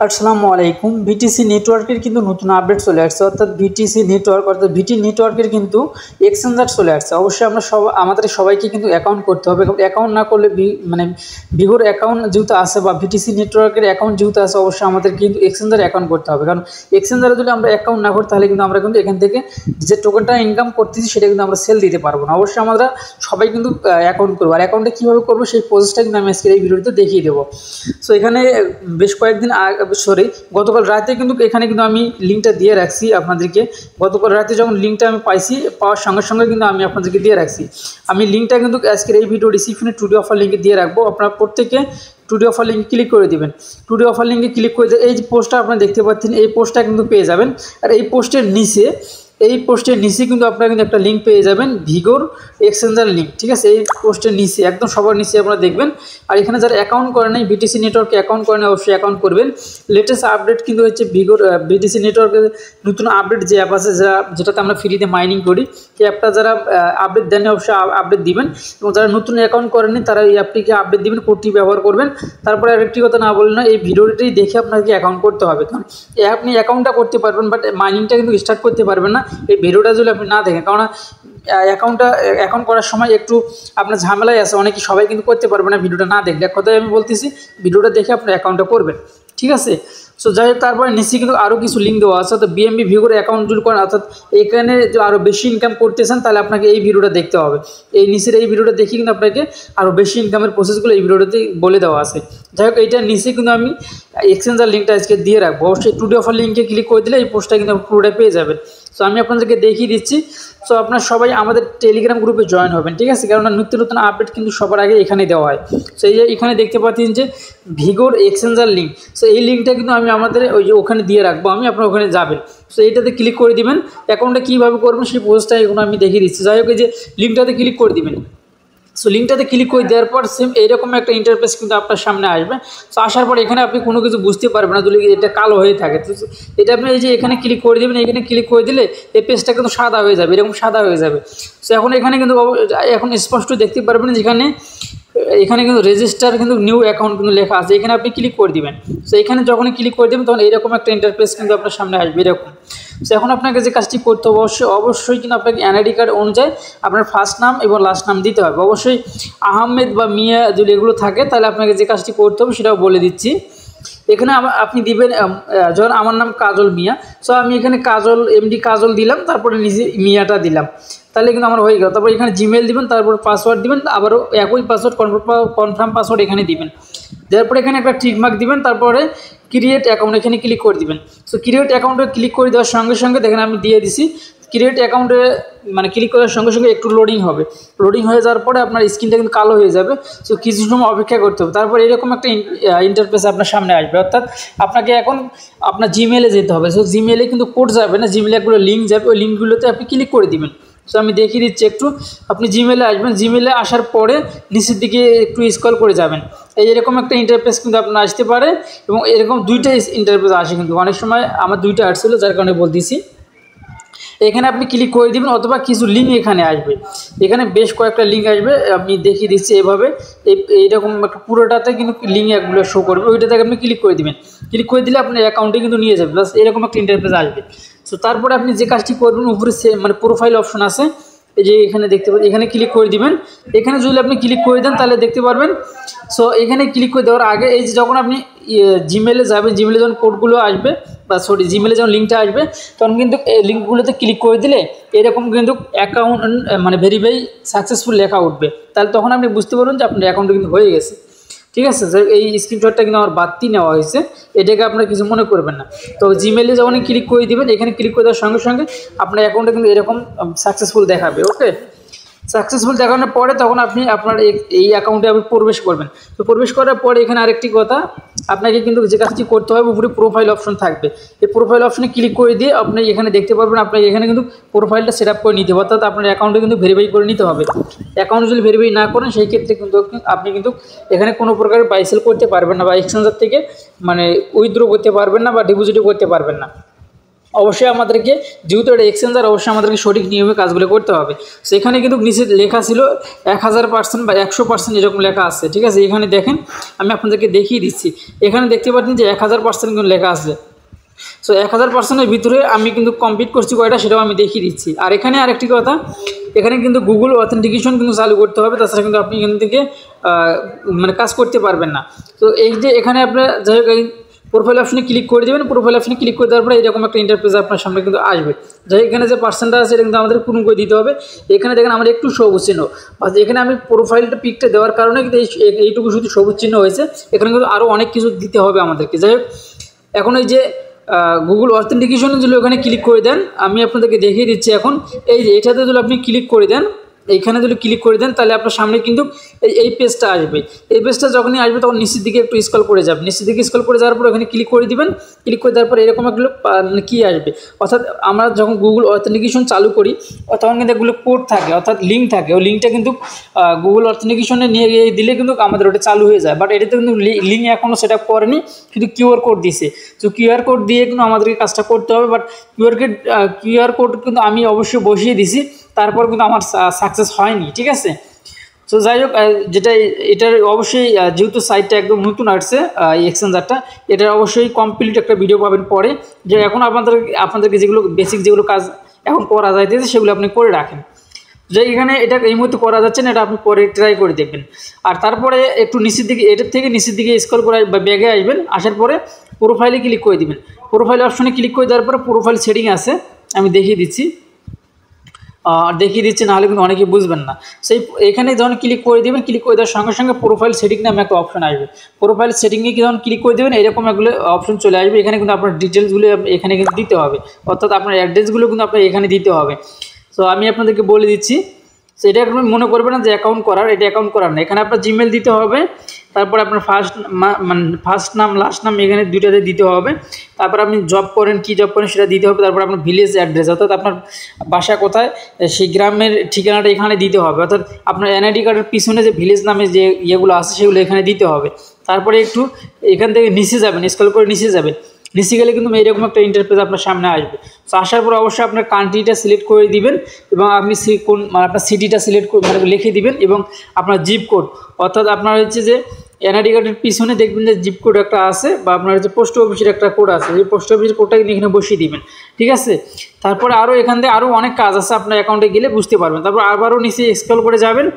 আসসালামু আলাইকুম। ভিটিসি নেটওয়ার্কের কিন্তু নতুন আপডেট চলে আসছে, অর্থাৎ ভিটিসি নেটওয়ার্ক অর্থাৎ ভিটি নেটওয়ার্কের কিন্তু এক্সচেঞ্জার চলে আসছে। অবশ্যই আমাদের সবাইকে কিন্তু অ্যাকাউন্ট করতে হবে। অ্যাকাউন্ট না করলে ভিভোর অ্যাকাউন্ট যেহেতু আছে বা ভিটিসি নেটওয়ার্কের অ্যাকাউন্ট যেহেতু আছে, অবশ্যই আমাদের কিন্তু এক্সচেঞ্জার অ্যাকাউন্ট করতে হবে। কারণ এক্সচেঞ্জারে যদি আমরা অ্যাকাউন্ট না করি তাহলে কিন্তু আমরা কিন্তু এখান থেকে যে টোকেনটা ইনকাম করতেছি সেটা কিন্তু আমরা সেল দিতে পারবো না। অবশ্যই আমরা সবাই কিন্তু অ্যাকাউন্ট করবো। আর অ্যাকাউন্টে কীভাবে করবো সেই প্রসেসটা কিন্তু আমি আজকে এই ভিডিওতে দেখিয়ে দেবো। সো এখানে বেশ কয়েকদিন গতকাল রাতে কিন্তু এখানে কিন্তু আমি লিঙ্কটা দিয়ে রাখছি আপনাদেরকে। গতকাল রাতে যখন লিঙ্কটা আমি পাওয়ার সঙ্গে সঙ্গে কিন্তু আমি আপনাদেরকে দিয়ে রাখছি। আমি লিঙ্কটা কিন্তু আজকের এই ভিডিও ডিসক্রিপশনে টুডে অফার লিঙ্কে দিয়ে রাখবো। আপনারা প্রত্যেকে টুডে অফার লিঙ্কে ক্লিক করে দেবেন। টুডে অফার লিঙ্কে ক্লিক করে এই যে পোস্টটা আপনারা দেখতে পাচ্ছেন, এই পোস্টটা কিন্তু পেয়ে যাবেন। আর এই পোস্টের নিচে কিন্তু আপনারা কিন্তু একটা লিঙ্ক পেয়ে যাবেন, ভিগোর এক্সচেঞ্জার লিঙ্ক। ঠিক আছে, এই পোস্টের নিচে একদম সবার নিচে আপনারা দেখবেন। আর এখানে যারা অ্যাকাউন্ট করে নেই, ভিটিসি নেটওয়ার্কে অ্যাকাউন্ট করে নেই, অবশ্যই অ্যাকাউন্ট করবেন। লেটেস্ট আপডেট কিন্তু হচ্ছে ভিগোর ভিটিসি নেটওয়ার্কের নতুন আপডেট যে অ্যাপ আছে যেটাতে আমরা ফ্রিতে মাইনিং করি, এই অ্যাপটা যারা আপডেট দেন অবশ্যই আপডেট দিবেন। এবং যারা নতুন অ্যাকাউন্ট করেননি তারা এই অ্যাপটিকে আপডেট দিবেন, কোডটি ব্যবহার করবেন। তারপরে আরেকটি কথা না বললেন না, এই ভিডিওটি দেখে আপনাকে অ্যাকাউন্ট করতে হবে। কারণ আপনি অ্যাকাউন্টটা করতে পারবেন, বাট মাইনিংটা কিন্তু স্টার্ট করতে পারবেন না এই ভিডিওটা যদি আপনি না দেখেন। কারণ অ্যাকাউন্ট করার সময় একটু আপনার ঝামেলাই আছে, অনেকে সবাই কিন্তু করতে পারবে না ভিডিওটা না দেখলে। এক কথায় আমি বলতেছি, ভিডিওটা দেখে আপনার অ্যাকাউন্টটা করবেন। ঠিক আছে, সো যাই হোক, তারপরে নিচে কিন্তু আরও কিছু লিঙ্ক দেওয়া আছে। অর্থাৎ বিএমবি ভিগোর অ্যাকাউন্ট যদি করেন, অর্থাৎ এখানে আরও বেশি ইনকাম করতেছেন, তাহলে আপনাকে এই ভিডিওটা দেখতে হবে। এই নিচের এই ভিডিওটা দেখে কিন্তু আপনাকে আরও বেশি ইনকামের প্রসেসগুলো এই ভিডিওটাতে বলে দেওয়া আছে। যাই হোক, এইটার নিচে কিন্তু আমি এক্সচেঞ্জার লিঙ্কটা আজকে দিয়ে রাখবো। অবশ্যই টুডে অফার লিঙ্কে ক্লিক করে দিলে এই পোস্টটা কিন্তু পুরোটা পেয়ে যাবেন। সো আমি আপনাদেরকে দেখিয়ে দিচ্ছি। সো আপনারা সবাই আমাদের টেলিগ্রাম গ্রুপে জয়েন হবেন। ঠিক আছে, কারণ নিত্য নতুন আপডেট কিন্তু সবার আগে এখানে দেওয়া হয়। সো এই যে এখানে দেখতে পাচ্ছেন যে ভিগোর এক্সচেঞ্জার লিঙ্ক, সো এই লিঙ্কটা কিন্তু আমি আমাদের ওখানে দিয়ে রাখবো, আপনারা ওখানে যাবেন। সো এইটাতে ক্লিক করে দিবেন। অ্যাকাউন্টটা কীভাবে করবেন সেই পোস্টটা এগুলো আমি দেখিয়ে দিচ্ছি। যাই হোক, এই যে লিঙ্কটাতে ক্লিক করে দিবেন। সো লিঙ্কটাতে ক্লিক করে দেওয়ার পর সেম এইরকম একটা ইন্টারফেস কিন্তু আপনার সামনে আসবে। সো আসার পর এখানে আপনি কোনো কিছু বুঝতে পারবেন না যদি এটা কালো হয়ে থাকে। তো এটা আপনি এই যে এখানে ক্লিক করে দেবেন, এখানে ক্লিক করে দিলে এই পেজটা কিন্তু সাদা হয়ে যাবে, এরকম সাদা হয়ে যাবে। সো এখানে কিন্তু এখন স্পষ্ট দেখতে পারবেন যেখানে এখানে কিন্তু রেজিস্টার কিন্তু নিউ অ্যাকাউন্ট কিন্তু লেখা আছে, এখানে আপনি ক্লিক করে দিবেন। সো এখানে যখনই ক্লিক করে দেবেন তখন এইরকম একটা ইন্টারফেস কিন্তু আপনার সামনে আসবে এরকম। সো এখন আপনাকে যে কাজটি করতে হবে, অবশ্যই কিন্তু আপনাকে এনআইডি কার্ড অনুযায়ী আপনার ফার্স্ট নাম এবং লাস্ট নাম দিতে হবে। অবশ্যই আহমেদ বা মিয়া যদি এগুলো থাকে তাহলে আপনাকে যে কাজটি করতে হবে সেটাও বলে দিচ্ছি। এখানে আপনি দিবেন, যখন আমার নাম কাজল মিয়া, সো আমি এখানে এমডি কাজল দিলাম, তারপরে নিজে মিয়াটা দিলাম, তাহলে কিন্তু আমার হয়ে গেল। তারপর এখানে জিমেল দিবেন, তারপর পাসওয়ার্ড দিবেন, আবারও একই পাসওয়ার্ড কনফার্ম পাসওয়ার্ড এখানে দিবেন। দেওয়ার পরে এখানে একটা টিকমার্ক দিবেন, তারপরে ক্রিয়েট অ্যাকাউন্ট এখানে ক্লিক করে দিবেন। সো ক্রিয়েট অ্যাকাউন্টে ক্লিক করে দেওয়ার সঙ্গে সঙ্গে দেখেন আমি দিয়ে দিছি। ক্রিয়েট অ্যাকাউন্টে ক্লিক করার সঙ্গে সঙ্গে একটু লোডিং হবে। লোডিং হয়ে যাওয়ার পরে আপনার স্ক্রিনটা কিন্তু কালো হয়ে যাবে। সো কিছু সময় অপেক্ষা করতে হবে। তারপর এরকম একটা ইন্টারফেস আপনার সামনে আসবে। অর্থাৎ আপনাকে এখন আপনার জিমেলে যেতে হবে। সো জিমেলে কিন্তু কোড যাবে না, জিমেলে একগুলো লিঙ্ক যাবে, ওই লিঙ্কগুলোতে আপনি ক্লিক করে দিবেন। সো আমি দেখিয়ে দিচ্ছি একটু। আপনি জিমেলে আসবেন, জিমেলে আসার পরে নিচের দিকে একটু স্ক্রল করে যাবেন। এরকম একটা ইন্টারফেস কিন্তু আপনার আসতে পারে, এবং এরকম দুইটা ইন্টারফেস আসে। কিন্তু অনেক সময় আমার দুইটা আসছিল, যার কারণে বলতেছি। এখানে আপনি ক্লিক করে দিবেন, অথবা কিছু লিঙ্ক এখানে আসবে। এখানে বেশ কয়েকটা লিঙ্ক আসবে, আমি দেখিয়ে দিচ্ছি এভাবে। এইরকম একটা পুরোটাতে কিন্তু লিঙ্ক একগুলো শো করবে, ওইটা থেকে আপনি ক্লিক করে দিবেন। ক্লিক করে দিলে আপনার অ্যাকাউন্টে কিন্তু নিয়ে যাবে, প্লাস এরকম একটা ইন্টারফেস আসবে। সো তারপরে আপনি যে কাজটি করবেন, উপরে প্রোফাইল অপশন আছে, এই যে এখানে দেখতে পাচ্ছেন, এখানে ক্লিক করে দিবেন। এখানে যদি আপনি ক্লিক করে দেন তাহলে দেখতে পারবেন। সো এখানে ক্লিক করে দেওয়ার আগে এই যে যখন আপনি জিমেলে যাবেন, জিমেলে যখন কোডগুলো আসবে বা জিমেলে যখন লিঙ্কটা আসবে, তখন কিন্তু এই লিঙ্কগুলোতে ক্লিক করে দিলে এরকম কিন্তু অ্যাকাউন্ট ভেরিফাই সাকসেসফুল লেখা উঠবে। তাহলে তখন আপনি বুঝতে পারবেন যে আপনার অ্যাকাউন্টে কিন্তু হয়ে গেছে। ঠিক আছে, এই স্ক্রিনশটটা কিন্তু আমার বাড়তি নেওয়া হয়েছে, এটাকে আপনারা কিছু মনে করবেন না। তো জিমেলে যখন ক্লিক করে দিবেন, এখানে ক্লিক করে দেওয়ার সঙ্গে সঙ্গে আপনার অ্যাকাউন্টে কিন্তু এরকম সাকসেসফুল দেখাবে। ওকে, সাকসেসফুল দেখানোর পরে তখন আপনি আপনার এই অ্যাকাউন্টে আপনি প্রবেশ করবেন। তো প্রবেশ করার পরে এখানে আরেকটি কথা, আপনাকে কিন্তু যে কাজটি করতে হবে, উপরে প্রোফাইল অপশন থাকবে। এই প্রোফাইল অপশনে ক্লিক করে দিয়ে আপনি এখানে দেখতে পারবেন, আপনার এখানে কিন্তু প্রোফাইলটা সেট আপ করে নিতে হবে। অর্থাৎ আপনার অ্যাকাউন্টে কিন্তু ভেরিফাই করে নিতে হবে। অ্যাকাউন্ট যদি ভেরিফাই না করেন সেই ক্ষেত্রে কিন্তু আপনি কিন্তু এখানে কোনো প্রকারের বাই সেল করতে পারবেন না, বা এক্সচেঞ্জার থেকে উইথড্র করতে পারবেন না, বা ডিপোজিটও করতে পারবেন না। অবশ্যই আমাদেরকে যেহেতু এটা এক্সচেঞ্জার, অবশ্যই আমাদেরকে সঠিক নিয়মে কাজগুলো করতে হবে। সেখানে কিন্তু নিচে লেখা ছিল 1000% বা 100% এরকম লেখা আছে, ঠিক আছে। এখানে দেখেন, আমি আপনাদেরকে দেখিয়ে দিচ্ছি। এখানে দেখতে পাচ্ছেন যে 1000% কিন্তু লেখা আছে। সো 1000%-এর ভিতরে আমি কিন্তু কমপ্লিট করছি কয়টা, সেটাও আমি দেখিয়ে দিচ্ছি। আর এখানে আরেকটি কথা, এখানে কিন্তু গুগল অথেন্টিকেশন কিন্তু চালু করতে হবে, তাছাড়া কিন্তু আপনি এখান থেকে মানে কাজ করতে পারবেন না। তো এই যে এখানে আপনার যাই হোক প্রোফাইল অপশনে ক্লিক করে দেবেন। প্রোফাইল অপশনে ক্লিক করে দেওয়ার পরে এরকম একটা ইন্টারফেস আপনার সামনে কিন্তু আসবে। যাই এখানে যে পার্সেন্টটা আছে এটা কিন্তু আমাদের পূরণ করে দিতে হবে। এখানে দেখেন আমার একটু সবুজ চিহ্ন, এখানে আমি প্রোফাইলটা পিকটা দেওয়ার কারণে কিন্তু এইটুকু শুধু সবুজ চিহ্ন হয়েছে। এখানে কিন্তু আরও অনেক কিছু দিতে হবে আমাদেরকে। যাই হোক, এখন এই যে গুগল অথেন্টিকেশন যদি ওখানে ক্লিক করে দেন, আমি আপনাদেরকে দেখিয়ে দিচ্ছি। এখন এই যে এটাতে যদি আপনি ক্লিক করে দেন, এইখানে যদি ক্লিক করে দেন, তাহলে আপনার সামনে কিন্তু এই পেজটা আসবে। এই পেজটা যখনই আসবে তখন নিচের দিকে একটু স্ক্রল করে যাবে। নিচের দিকে স্ক্রল করে যাওয়ার পর এখানে ক্লিক করে দিবেন। ক্লিক করে দেওয়ার পর এরকম এগুলো কী আসবে, অর্থাৎ আমরা যখন গুগল অথেন্টিকেশন চালু করি তখন কিন্তু এগুলো কোড থাকে, অর্থাৎ লিঙ্ক থাকে। ওই লিঙ্কটা কিন্তু গুগল অথেন্টিকেশনে নিয়ে গিয়ে দিলে কিন্তু আমাদের ওটা চালু হয়ে যায়। বাট এটাতে কিন্তু লিঙ্ক এখনও সেট আপ করেনি, শুধু কিউআর কোড দিয়েছে। তো কিউআর কোড দিয়ে কিন্তু আমাদেরকে কাজটা করতে হবে। বাট কিউআর কোড কিন্তু আমি অবশ্যই বসিয়ে দিছি, তারপর কিন্তু আমার সাকসেস হয়নি, ঠিক আছে। তো যাই হোক, যেটা এটার অবশ্যই যেহেতু সাইটটা একদম নতুন আসছে এই এক্সচেঞ্জারটা, এটার অবশ্যই কমপ্লিট একটা ভিডিও পাবেন পরে, যে এখন আপনাদেরকে যেগুলো বেসিক যেগুলো কাজ এখন করা যাইতেছে সেগুলো আপনি করে রাখেন। যে এখানে এটা এই মুহূর্তে করা যাচ্ছে না, এটা আপনি পরে ট্রাই করে দেখবেন। আর তারপরে একটু নিচের দিকে, এটার থেকে নিচের দিকে স্ক্রল করে বা ব্যাগে আসবেন। আসার পরে প্রোফাইলে ক্লিক করে দিবেন। প্রোফাইল অপশনে ক্লিক করে দেওয়ার পরে প্রোফাইল সেটিং আছে, আমি দেখিয়ে দিচ্ছি, নাহলে কিন্তু অনেকেই বুঝবেন না। সেই এখানে যখন ক্লিক করে দেবেন, ক্লিক করে দেওয়ার সঙ্গে সঙ্গে প্রোফাইল সেটিং নামে একটা অপশন আসবে। প্রোফাইল সেটিংয়ে যখন ক্লিক করে দেবেন, এরকম এগুলো অপশন চলে আসবে। এখানে কিন্তু আপনার ডিটেলসগুলো এখানে কিন্তু দিতে হবে, অর্থাৎ আপনার অ্যাড্রেসগুলো কিন্তু আপনার এখানে দিতে হবে। সো আমি আপনাদেরকে বলে দিচ্ছি। সো এটা আপনি মনে করবেন না যে অ্যাকাউন্ট করার, এটা অ্যাকাউন্ট করার না। এখানে আপনার জিমেল দিতে হবে, তারপর আপনার ফার্স্ট নাম লাস্ট নাম এখানে দুইটাতে দিতে হবে। তারপর আপনি জব করেন, কি জব করেন সেটা দিতে হবে। তারপর আপনার ভিলেজ অ্যাড্রেস, অর্থাৎ আপনার বাসা কোথায় সেই গ্রামের ঠিকানাটা এখানে দিতে হবে। অর্থাৎ আপনার এনআইডি কার্ডের পিছনে যে ভিলেজ নামে যে ইয়েগুলো আছে সেগুলো এখানে দিতে হবে। তারপরে একটু এখান থেকে নিচে যাবেন, স্ক্রল করে নিচে যাবেন। নিচে গেলে কিন্তু এইরকম একটা ইন্টারফেস আপনার সামনে আসবে। তো আসার পর অবশ্যই আপনার কান্ট্রিটা সিলেক্ট করে দিবেন এবং আপনি আপনার সিটিটা সিলেক্ট করে লিখে দিবেন এবং আপনার জিপ কোড, অর্থাৎ আপনার হচ্ছে যে এনআইডি কার্ডের পিছনে দেখবেন যে জিপ কোড একটা আছে, বা আপনার হচ্ছে পোস্ট অফিসের একটা কোড আছে, এই পোস্ট অফিসের কোডটা কিন্তু এখানে বসিয়ে দিবেন, ঠিক আছে। তারপরে আরও এখান থেকে আরও অনেক কাজ আছে, আপনার অ্যাকাউন্টে গেলে বুঝতে পারবেন। তারপর আবারও নিচে স্ক্রল করে যাবেন,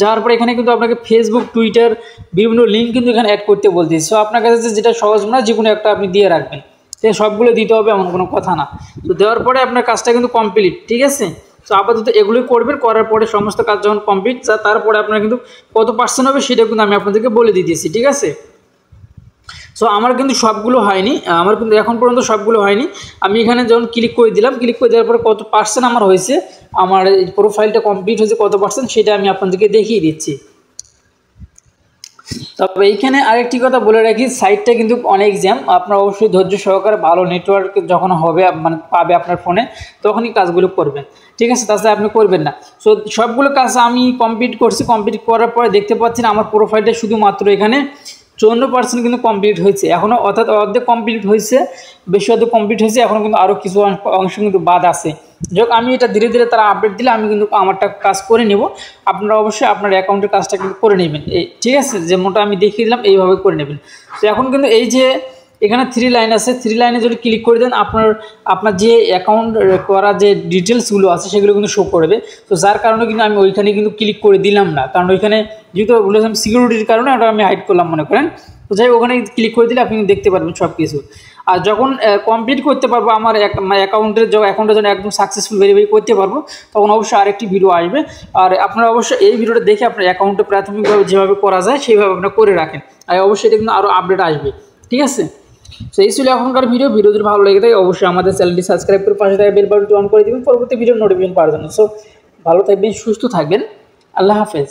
যাওয়ার পরে এখানে কিন্তু আপনাকে ফেসবুক, টুইটার বিভিন্ন লিঙ্ক কিন্তু এখানে অ্যাড করতে বলতেছে। সো আপনার কাছে যেটা সহজ মনে হয় যে কোনো একটা আপনি দিয়ে রাখবেন, সবগুলো দিতে হবে এমন কোনো কথা না। তো দেওয়ার পরে আপনার কাজটা কিন্তু কমপ্লিট, ঠিক আছে। তো আপাতত এগুলোই করবেন, করার পরে সমস্ত কাজ যখন কমপ্লিট, তারপরে আপনার কিন্তু কত পার্সেন্ট হবে সেটা কিন্তু আমি আপনাদেরকে বলে দিতেছি, ঠিক আছে। সো আমার কিন্তু সবগুলো হয়নি, আমার কিন্তু এখন পর্যন্ত সবগুলো হয়নি। আমি এখানে যখন ক্লিক করে দিলাম, ক্লিক করে দেওয়ার পরে কত পার্সেন্ট আমার হয়েছে, আমার এই প্রোফাইলটা কমপ্লিট হয়েছে কত পার্সেন্ট, সেটা আমি আপনাদেরকে দেখিয়ে দিচ্ছি। তবে এইখানে আরেকটি কথা বলে রাখি, সাইটটা কিন্তু অনেক জ্যাম। আপনার অবশ্যই ধৈর্য সহকারে ভালো নেটওয়ার্ক যখন হবে মানে পাবে আপনার ফোনে, তখনই কাজগুলো করবেন, ঠিক আছে। তাছাড়া আপনি করবেন না। সো সবগুলো কাজ আমি কমপ্লিট করছি। কমপ্লিট করার পরে দেখতে পাচ্ছেন আমার প্রোফাইলটা শুধুমাত্র এখানে 54% কিন্তু কমপ্লিট হয়েছে এখনও, অর্থাৎ অর্ধেক কমপ্লিট হয়েছে, বেশি অর্ধেক কমপ্লিট হয়েছে, এখনও কিন্তু আরও কিছু অংশ কিন্তু বাদ আছে। যাই হোক, আমি এটা ধীরে ধীরে তারা আপডেট দিলে আমি কিন্তু আমারটা কাজ করে নেব। আপনারা অবশ্যই আপনার অ্যাকাউন্টের কাজটা কিন্তু করে নেবেন, এই ঠিক আছে, যেমনটা আমি দেখিয়ে দিলাম এইভাবে করে নেবেন। তো এখন কিন্তু এই যে এখানে 3 লাইন আছে, 3 লাইনে যদি ক্লিক করে দেন আপনার যে অ্যাকাউন্ট করা যে ডিটেলসগুলো আছে সেগুলো কিন্তু শো করবে। তো যার কারণে কিন্তু আমি ওইখানে কিন্তু ক্লিক করে দিলাম না, কারণ ওইখানে যেহেতু বলেছিলাম সিকিউরিটির কারণে ওটা আমি হাইড করলাম মনে করেন। তো যাই ওখানে ক্লিক করে দিলে আপনি দেখতে পারবেন সব কিছু। আর যখন কমপ্লিট করতে পারবো আমার অ্যাকাউন্টটা যখন একদম সাকসেসফুল ভেরিফাই করতে পারবো, তখন অবশ্যই আরেকটি ভিডিও আসবে। আর আপনারা অবশ্যই এই ভিডিওটা দেখে আপনার অ্যাকাউন্টে প্রাথমিকভাবে যেভাবে করা যায় সেইভাবে আপনারা করে রাখেন। আর অবশ্যই এটা কিন্তু আরও আপডেট আসবে, ঠিক আছে। সো এই ছিল এখনকার ভিডিও যদি ভালো লেগে থাকে অবশ্যই আমাদের চ্যানেলটি সাবস্ক্রাইব করে পাশে থাকা বেল বাটনটি অন করে দেবেন পরবর্তী ভিডিওর নোটিফিকেশন পাওয়ার জন্য। সো ভালো থাকবেন, সুস্থ থাকবেন, আল্লাহ হাফেজ।